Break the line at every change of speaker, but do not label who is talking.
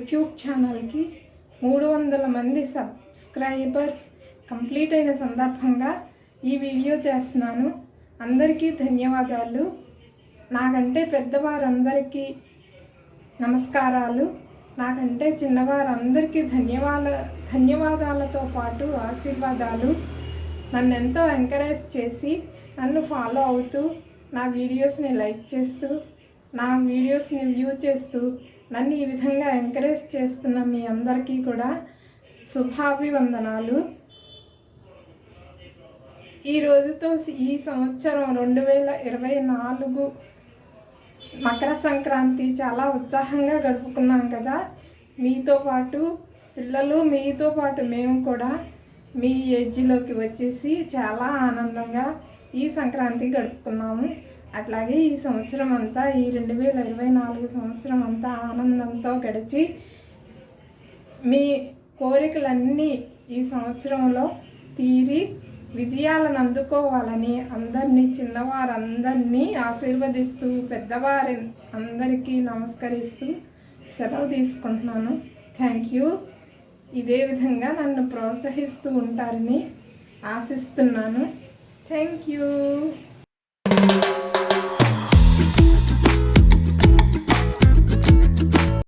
YouTube ఛానల్కి 300 మంది subscribers complete అయిన సందర్భంగా ఈ వీడియో చేస్తున్నాను. అందరికీ ధన్యవాదాలు. నాకంటే పెద్దవారందరికీ నమస్కారాలు, నాకంటే చిన్నవారందరికీ ధన్యవాదాలతో పాటు ఆశీర్వాదాలు. నన్ను ఎంతో ఎంకరేజ్ చేసి నన్ను ఫాలో అవుతూ నా వీడియోస్ని లైక్ చేస్తూ నా వీడియోస్ని వ్యూ చేస్తూ నన్ను ఈ విధంగా ఎంకరేజ్ చేస్తున్న మీ అందరికీ కూడా శుభాభివందనాలు. ఈ రోజుతో ఈ సంవత్సరం 2024 మకర సంక్రాంతి చాలా ఉత్సాహంగా గడుపుకున్నాం కదా. మీతో పాటు పిల్లలు, మీతో పాటు మేము కూడా మీ ఏజ్లోకి వచ్చేసి చాలా ఆనందంగా ఈ సంక్రాంతి గడుపుకున్నాము. అట్లాగే ఈ సంవత్సరం అంతా, ఈ 2024 సంవత్సరం అంతా ఆనందంతో గడిచి మీ కోరికలన్నీ ఈ సంవత్సరంలో తీరి విజయాలను అందుకోవాలని అందరినీ, చిన్నవారందరినీ ఆశీర్వదిస్తూ పెద్దవారి అందరికీ నమస్కరిస్తూ సెలవు తీసుకుంటున్నాను. Thank you. ఇదే విధంగా నన్ను ప్రోత్సహిస్తూ ఉంటారని ఆశిస్తున్నాను. Thank you.